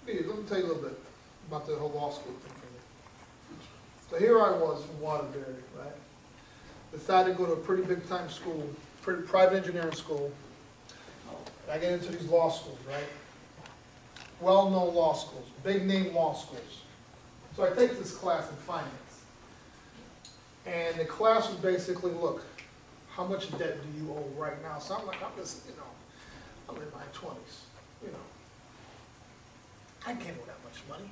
Let me tell you a little bit about the whole law school thing for you. So here I was from Waterbury, right? Decided to go to a pretty big time school, pretty private engineering school. I get into these law schools, right? Well-known law schools, big name law schools. So I take this class in finance. And the class was basically, look, how much debt do you owe right now? So I'm like, I'm just, I'm in my 20s, I can't owe that much money.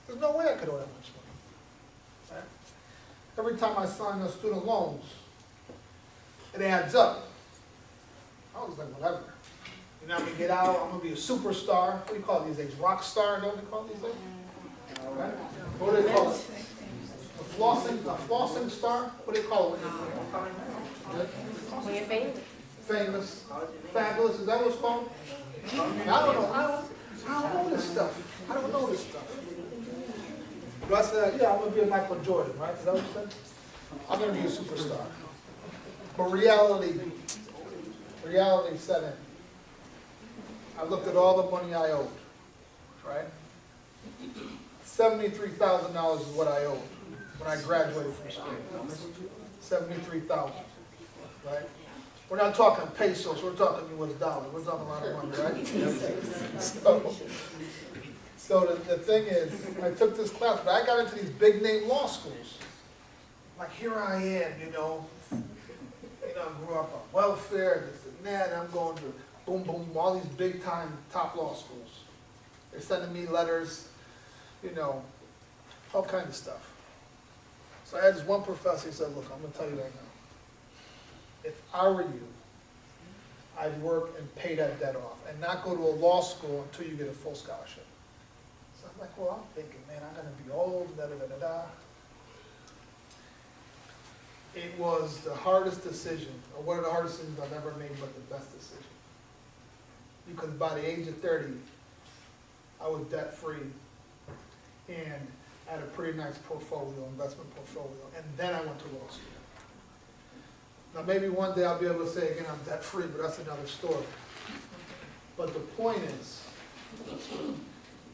There's no way I could owe that much money. Right? Every time I sign those student loans, it adds up. I was like, whatever. I'm gonna get out, I'm gonna be a superstar. What do you call it these days? Rock star, know what they call it these days? Right? What do they call it? A flossing star? What do they call it? When you're famous. Famous. Fabulous, is that what it's called? I don't know. I don't know this stuff. I don't know this stuff. But I said, yeah, I'm gonna be a Michael Jordan, right? Is that what you said? I'm gonna be a superstar. But reality set in. I looked at all the money I owed, right? $73,000 is what I owed when I graduated from school. $73,000, right? We're not talking pesos, we're talking US dollars. We're talking a lot of money, right? So the thing is, I took this class, but I got into these big name law schools. Like here I am, I grew up on welfare, this and that, and I'm going to boom, boom, all these big time top law schools. They're sending me letters, all kinds of stuff. So I had this one professor, he said, look, I'm going to tell you right now. If I were you, I'd work and pay that debt off and not go to a law school until you get a full scholarship. So I'm like, well, I'm thinking, man, I'm going to be old, da-da-da-da-da. It was the hardest decision, or one of the hardest decisions I've ever made, but the best decision. Because by the age of 30, I was debt-free and had a pretty nice portfolio, investment portfolio, and then I went to law school. Now maybe one day I'll be able to say again I'm debt-free, but that's another story. But the point is,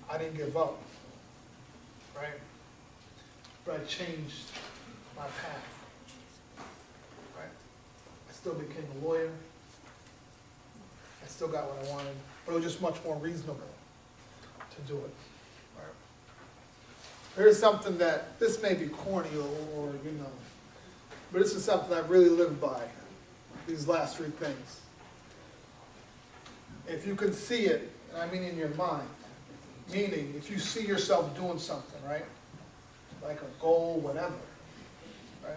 I didn't give up, right? But I changed my path, right? I still became a lawyer. I still got what I wanted, but it was just much more reasonable to do it. Right? Here's something that, this may be corny or but this is something I've really lived by, these last three things. If you can see it, and I mean in your mind, meaning if you see yourself doing something, right? Like a goal, whatever, right?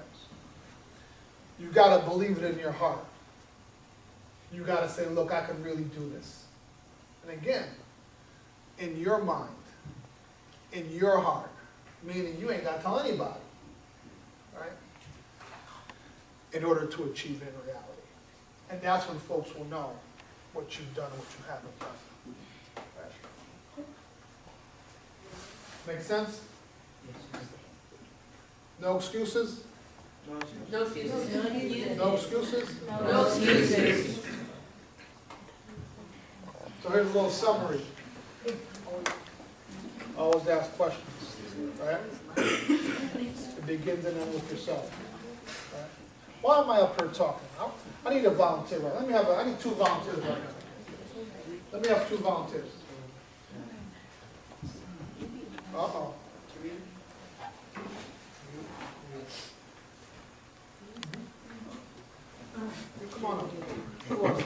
You gotta believe it in your heart. You gotta say, look, I can really do this. And again, in your mind, in your heart, meaning you ain't gotta tell anybody, right? In order to achieve it in reality. And that's when folks will know what you've done and what you haven't done. Right? Make sense? No excuses? No excuses. No excuses? No excuses. So here's a little summary. Always ask questions, right? It begins and ends with yourself. Right? Why am I up here talking? I need a volunteer. Right? I need two volunteers right now. Let me have two volunteers. Uh-oh. Come on up. Come on up.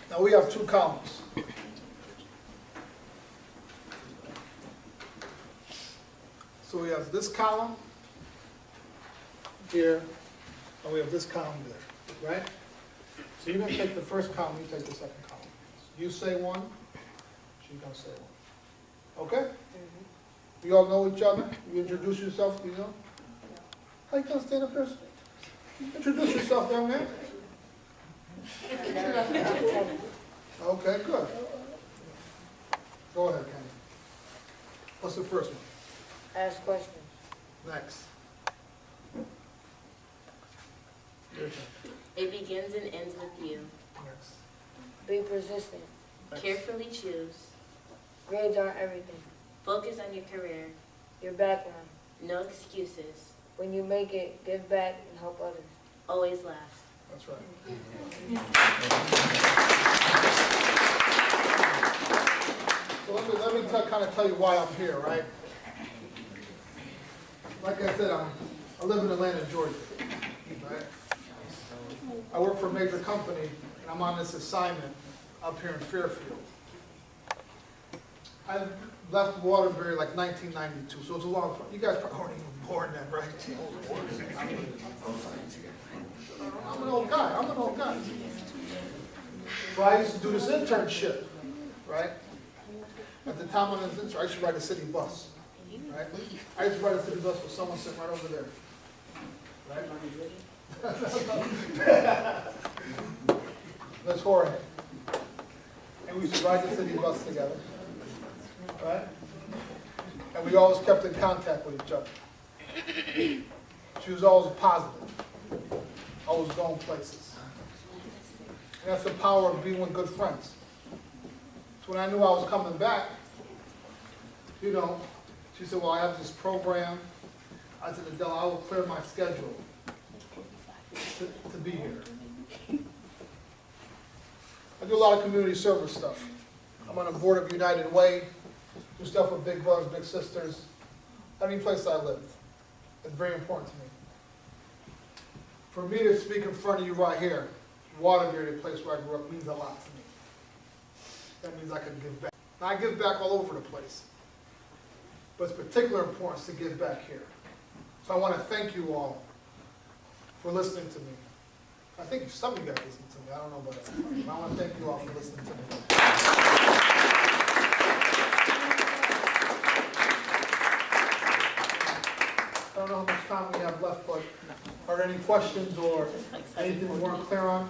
Now we have two columns. So we have this column here, and we have this column there, right? So you're going to take the first column, you take the second column. You say one, she's going to say one. Okay? Mm-hmm. You all know each other? You introduce yourself, do you know? How you going to stand up here? Introduce yourself, young man. Okay, good. Go ahead, Kenny. What's the first one? Ask questions. Next. Your turn. It begins and ends with you. Next. Be persistent. Carefully choose. Grades aren't everything. Focus on your career. Your background. No excuses. When you make it, give back and help others. Always laugh. That's right. So let me kind of tell you why I'm here, right? Like I said, I live in Atlanta, Georgia, right? I work for a major company, and I'm on this assignment up here in Fairfield. I left Waterbury like 1992, so it's a long time. You guys probably weren't even born then, right? I'm an old guy. So I used to do this internship, right? At the time when I was an intern, I used to ride a city bus, right? I used to ride a city bus with someone sitting right over there, right? That's Jorge. And we used to ride the city bus together, right? And we always kept in contact with each other. She was always positive, always going places. And that's the power of being with good friends. So when I knew I was coming back, you know, she said, well, I have this program. I said, Adele, I will clear my schedule to be here. I do a lot of community service stuff. I'm on the board of United Way, do stuff with big brothers, big sisters, any place I live. It's very important to me. For me to speak in front of you right here, Waterbury, the place where I grew up, means a lot to me. That means I can give back. Now, I give back all over the place, but it's particular importance to give back here. So I want to thank you all for listening to me. I think some of you guys listen to me. I don't know about that. But I want to thank you all for listening to me. I don't know how much time we have left, but are there any questions or anything we weren't clear on?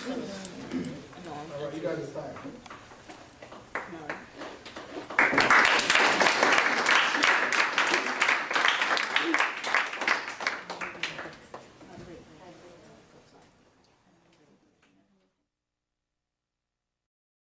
All right, you guys are back.